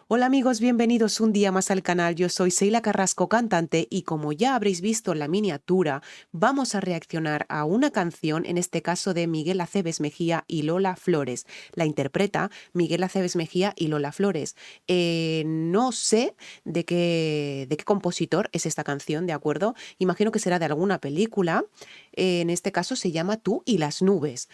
Hola amigos, bienvenidos un día más al canal. Yo soy Seila Carrasco, cantante, y como ya habréis visto en la miniatura, vamos a reaccionar a una canción, en este caso de Miguel Aceves Mejía y Lola Flores. La interpreta Miguel Aceves Mejía y Lola Flores. No sé de qué compositor es esta canción, ¿de acuerdo? Imagino que será de alguna película. En este caso se llama Tú y las nubes.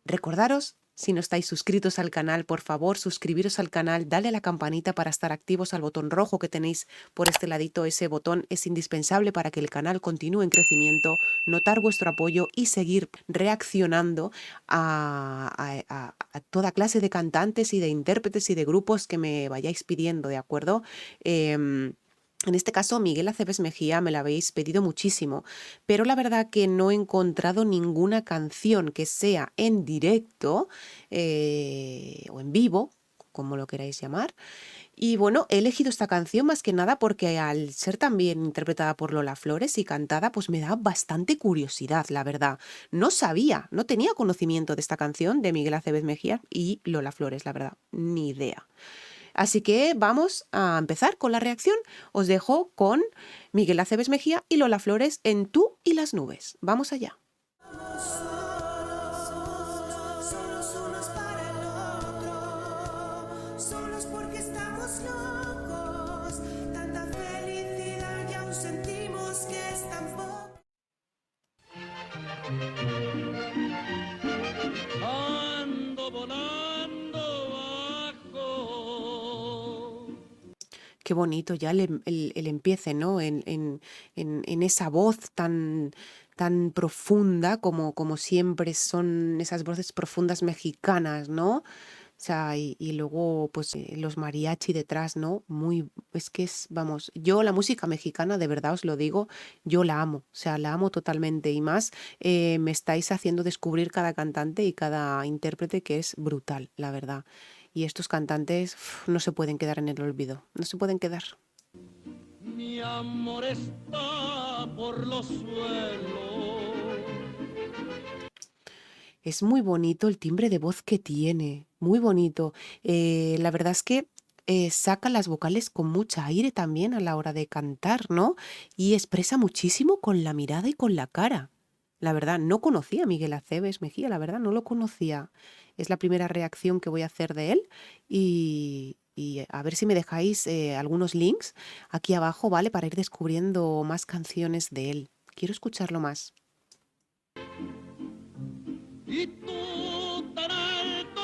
Recordaros, si no estáis suscritos al canal, por favor, suscribiros al canal, dale a la campanita para estar activos, al botón rojo que tenéis por este ladito. Ese botón es indispensable para que el canal continúe en crecimiento, notar vuestro apoyo y seguir reaccionando a toda clase de cantantes y de intérpretes y de grupos que me vayáis pidiendo, ¿de acuerdo? En este caso, Miguel Aceves Mejía me la habéis pedido muchísimo, pero la verdad que no he encontrado ninguna canción que sea en directo o en vivo, como lo queráis llamar. Y bueno, he elegido esta canción más que nada porque al ser también interpretada por Lola Flores y cantada, pues me da bastante curiosidad, la verdad. No sabía, no tenía conocimiento de esta canción de Miguel Aceves Mejía y Lola Flores, la verdad, ni idea. Así que vamos a empezar con la reacción. Os dejo con Miguel Aceves Mejía y Lola Flores en Tú y las nubes. Vamos allá. Solos unos para el otro, solos porque estamos locos. Tanta felicidad y aún sentimos que es tan poco. Ando volando bajo. Qué bonito ya el empiece, ¿no? En esa voz tan profunda como siempre son esas voces profundas mexicanas, ¿no? O sea, y luego, pues, los mariachi detrás, ¿no? Es que vamos, yo la música mexicana, de verdad os lo digo, yo la amo, o sea, la amo totalmente y más, me estáis haciendo descubrir cada cantante y cada intérprete que es brutal, la verdad. Y estos cantantes no se pueden quedar en el olvido, no se pueden quedar. Mi amor está por los suelos. Es muy bonito el timbre de voz que tiene, muy bonito. La verdad es que saca las vocales con mucha aire también a la hora de cantar, ¿no? Y expresa muchísimo con la mirada y con la cara. La verdad, no conocía a Miguel Aceves Mejía, la verdad, no lo conocía. Es la primera reacción que voy a hacer de él y a ver si me dejáis algunos links aquí abajo, ¿vale? Para ir descubriendo más canciones de él. Quiero escucharlo más. Y tú tan alto,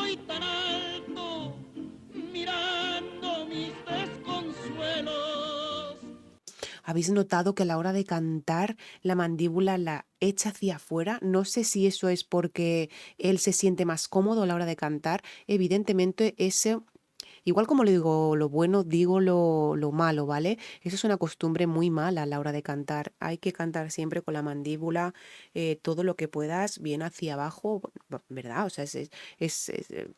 mirando mis desconsuelos. ¿Habéis notado que a la hora de cantar la mandíbula la echa hacia afuera? No sé si eso es porque él se siente más cómodo a la hora de cantar. Evidentemente, ese igual como le digo lo bueno, digo lo malo, ¿vale? Eso es una costumbre muy mala a la hora de cantar. Hay que cantar siempre con la mandíbula, todo lo que puedas, bien hacia abajo, ¿verdad? O sea,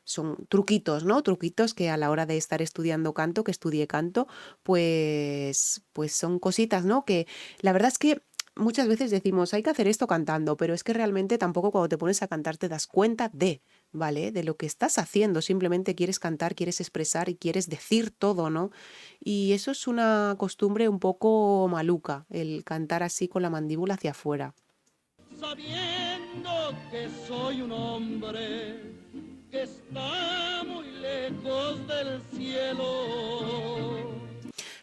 son truquitos, ¿no? Truquitos que a la hora de estar estudiando canto, que estudié canto, pues son cositas, ¿no? Que la verdad es que muchas veces decimos, hay que hacer esto cantando, pero es que realmente tampoco cuando te pones a cantar te das cuenta ¿vale? De lo que estás haciendo, simplemente quieres cantar, quieres expresar y quieres decir todo, ¿no? Y eso es una costumbre un poco maluca, el cantar así con la mandíbula hacia afuera. Sabiendo que soy un hombre que está muy lejos del cielo.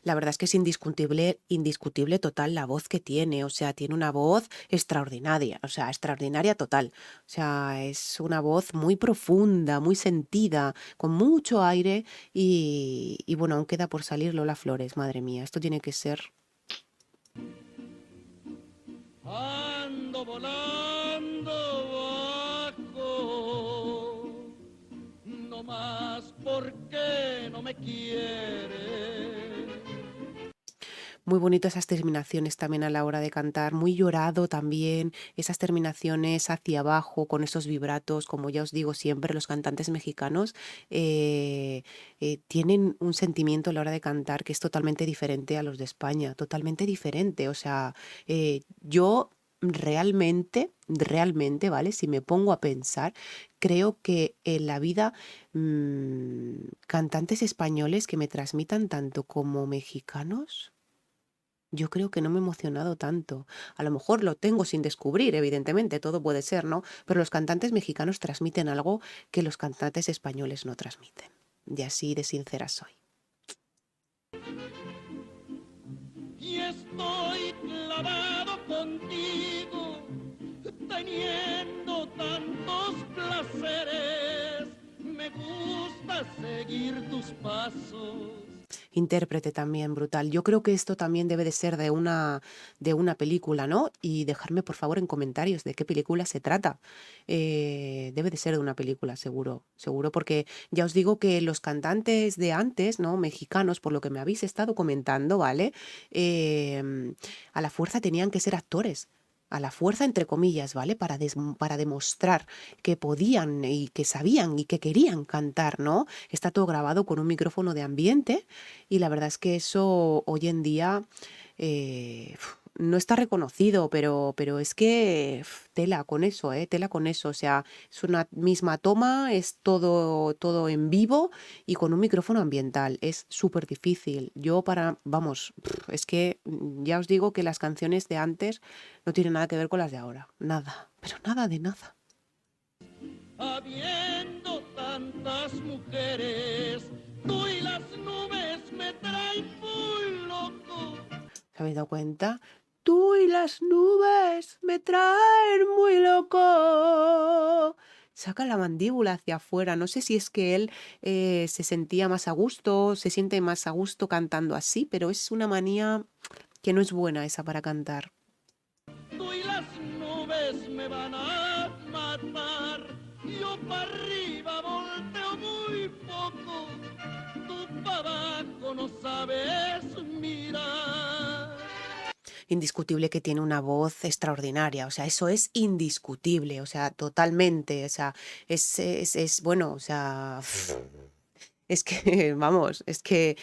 La verdad es que es indiscutible, indiscutible total la voz que tiene, o sea, tiene una voz extraordinaria, o sea, extraordinaria total. O sea, es una voz muy profunda, muy sentida, con mucho aire y bueno, aún queda por salir Lola Flores, madre mía, esto tiene que ser. Ando volando bajo, no más porque no me quiere. Muy bonito esas terminaciones también a la hora de cantar, muy llorado también, esas terminaciones hacia abajo con esos vibratos, como ya os digo siempre, los cantantes mexicanos tienen un sentimiento a la hora de cantar que es totalmente diferente a los de España, totalmente diferente. O sea, yo realmente, ¿vale? Si me pongo a pensar, creo que en la vida cantantes españoles que me transmitan tanto como mexicanos, yo creo que no me he emocionado tanto. A lo mejor lo tengo sin descubrir, evidentemente, todo puede ser, ¿no? Pero los cantantes mexicanos transmiten algo que los cantantes españoles no transmiten. Y así de sincera soy. Y estoy clavado contigo, teniendo tantos placeres. Me gusta seguir tus pasos. Intérprete también brutal. Yo creo que esto también debe de ser de una película, ¿no? Y dejarme por favor en comentarios de qué película se trata. Debe de ser de una película, seguro, seguro, porque ya os digo que los cantantes de antes, ¿no? Mexicanos, por lo que me habéis estado comentando, ¿vale? A la fuerza tenían que ser actores. A la fuerza, entre comillas, ¿vale? Para demostrar que podían y que sabían y que querían cantar, ¿no? Está todo grabado con un micrófono de ambiente y la verdad es que eso hoy en día no está reconocido, pero es que tela con eso, tela con eso. O sea, es una misma toma, es todo en vivo y con un micrófono ambiental. Es súper difícil. Vamos, es que ya os digo que las canciones de antes no tienen nada que ver con las de ahora. Nada, pero nada de nada. Habiendo tantas mujeres, tú y las nubes me traen muy loco. ¿Se habéis dado cuenta? Tú y las nubes me traen muy loco. Saca la mandíbula hacia afuera. No sé si es que él se sentía más a gusto, se siente más a gusto cantando así, pero es una manía que no es buena esa para cantar. Tú y las nubes me van a matar. Yo para arriba volteo muy poco. Tú para abajo no sabes mirar. Indiscutible que tiene una voz extraordinaria, o sea, eso es indiscutible, o sea, totalmente, o sea, es bueno, o sea, es que, vamos, es que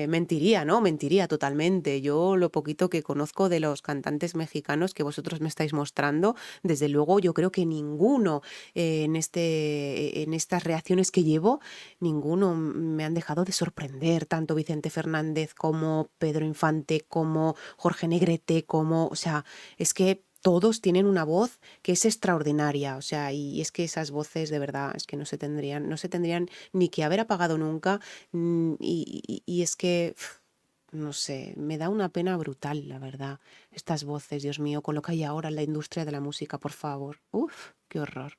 mentiría, ¿no? Mentiría totalmente. Yo lo poquito que conozco de los cantantes mexicanos que vosotros me estáis mostrando, desde luego yo creo que ninguno en estas reacciones que llevo, ninguno me han dejado de sorprender, tanto Vicente Fernández como Pedro Infante, como Jorge Negrete, como, o sea, es que todos tienen una voz que es extraordinaria, o sea, y es que esas voces de verdad es que no se tendrían ni que haber apagado nunca, y es que, no sé, me da una pena brutal, la verdad, estas voces, Dios mío, con lo que hay ahora en la industria de la música, por favor. Uf, qué horror.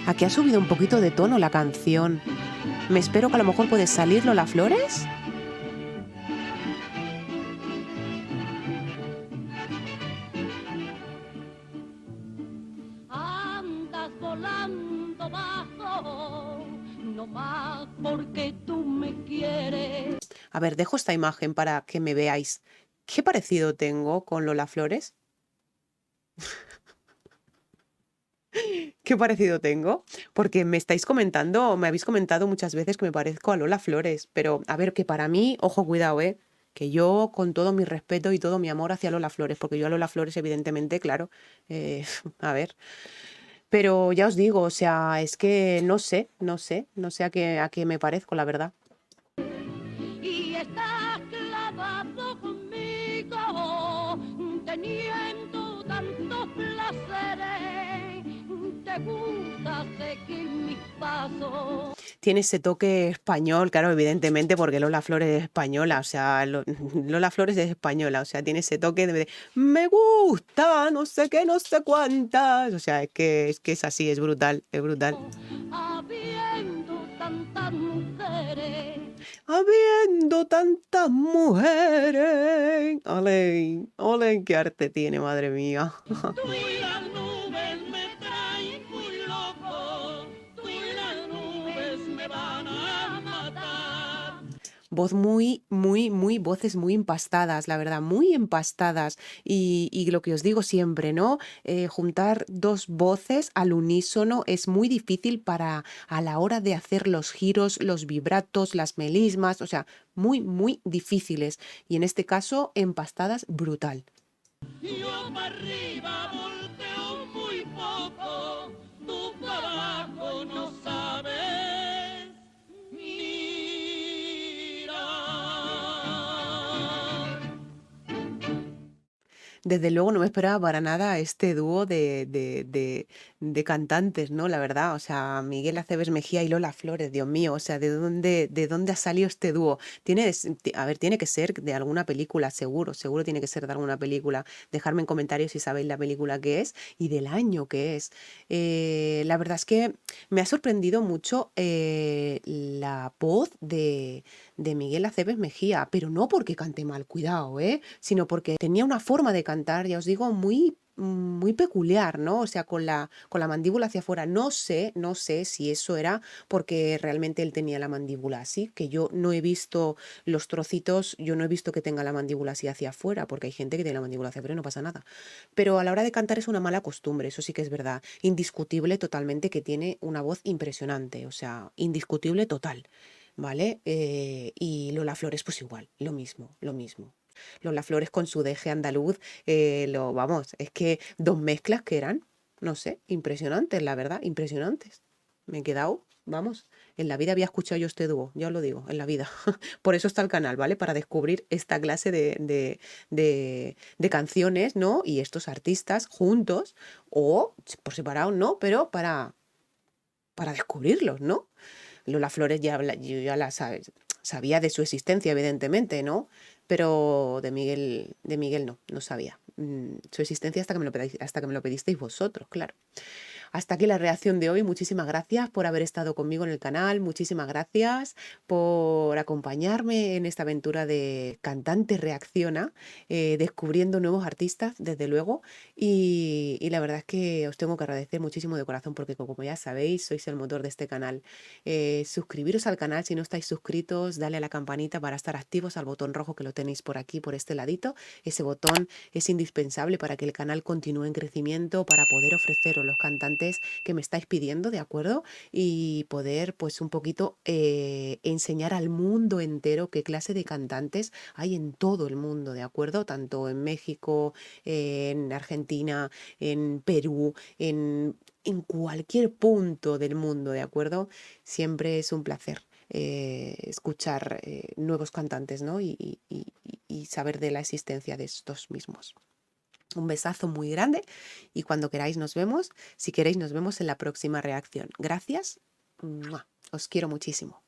Aquí ha subido un poquito de tono la canción. Me espero que a lo mejor puede salir Lola Flores. Andas volando bajo, no más porque tú me quieres. A ver, dejo esta imagen para que me veáis. ¿Qué parecido tengo con Lola Flores? ¿Qué parecido tengo? Porque me habéis comentado muchas veces que me parezco a Lola Flores, pero a ver, que para mí, ojo, cuidado, que yo con todo mi respeto y todo mi amor hacia Lola Flores, porque yo a Lola Flores, evidentemente, claro, a ver, pero ya os digo, o sea, es que no sé a qué me parezco, la verdad. Y estás clavado conmigo, teniendo tantos placeres. Te gusta seguir mis pasos. Tiene ese toque español, claro, evidentemente, porque Lola Flores es española, o sea, Lola Flores es española, o sea, tiene ese toque de me gusta, no sé qué, no sé cuántas, o sea, es así, es brutal, es brutal. Habiendo tantas mujeres. Habiendo tantas mujeres. Ole, ole, qué arte tiene, madre mía. Tú y las nubes me traen muy loco. Tú y las nubes me van a matar. Voz voces muy empastadas, la verdad, muy empastadas. Y lo que os digo siempre, ¿no? Juntar dos voces al unísono es muy difícil para a la hora de hacer los giros, los vibratos, las melismas, o sea, muy difíciles. Y en este caso, empastadas brutal. Yo para arriba volteo muy poco, tú para abajo no sabes mirar. Desde luego no me esperaba para nada este dúo de cantantes, ¿no? La verdad, o sea, Miguel Aceves Mejía y Lola Flores, Dios mío, o sea, de dónde ha salido este dúo? A ver, tiene que ser de alguna película, seguro tiene que ser de alguna película. Dejadme en comentarios si sabéis la película que es y del año que es. La verdad es que me ha sorprendido mucho la voz de Miguel Aceves Mejía, pero no porque cante mal, cuidado, sino porque tenía una forma de cantar, ya os digo, muy peculiar, ¿no? O sea, con la mandíbula hacia afuera. No sé si eso era porque realmente él tenía la mandíbula así, que yo no he visto los trocitos, yo no he visto que tenga la mandíbula así hacia afuera, porque hay gente que tiene la mandíbula hacia afuera y no pasa nada. Pero a la hora de cantar es una mala costumbre, eso sí que es verdad. Indiscutible totalmente que tiene una voz impresionante, o sea, indiscutible total. ¿Vale? Y Lola Flores, pues igual, lo mismo, lo mismo. Lola Flores con su deje andaluz, vamos, es que dos mezclas que eran, no sé, impresionantes, la verdad, impresionantes. Me he quedado, vamos, en la vida había escuchado yo este dúo, ya os lo digo, en la vida. Por eso está el canal, ¿vale? Para descubrir esta clase de canciones, ¿no? Y estos artistas juntos, o por separado, ¿no? Pero para descubrirlos, ¿no? Lola Flores yo ya sabía de su existencia, evidentemente, ¿no? Pero de Miguel no sabía. Su existencia hasta que me lo pedisteis vosotros, claro. Hasta aquí la reacción de hoy. Muchísimas gracias por haber estado conmigo en el canal. Muchísimas gracias por acompañarme en esta aventura de Cantante Reacciona, descubriendo nuevos artistas, desde luego. Y la verdad es que os tengo que agradecer muchísimo de corazón porque, como ya sabéis, sois el motor de este canal. Suscribiros al canal si no estáis suscritos, dale a la campanita para estar activos, al botón rojo que lo tenéis por aquí, por este ladito. Ese botón es indispensable para que el canal continúe en crecimiento, para poder ofreceros los cantantes que me estáis pidiendo, ¿de acuerdo? Y poder, pues, un poquito enseñar al mundo entero qué clase de cantantes hay en todo el mundo, ¿de acuerdo? Tanto en México, en Argentina, en Perú, en cualquier punto del mundo, ¿de acuerdo? Siempre es un placer escuchar nuevos cantantes, ¿no? Y saber de la existencia de estos mismos. Un besazo muy grande y cuando queráis nos vemos. Si queréis nos vemos en la próxima reacción. Gracias. ¡Mua! Os quiero muchísimo.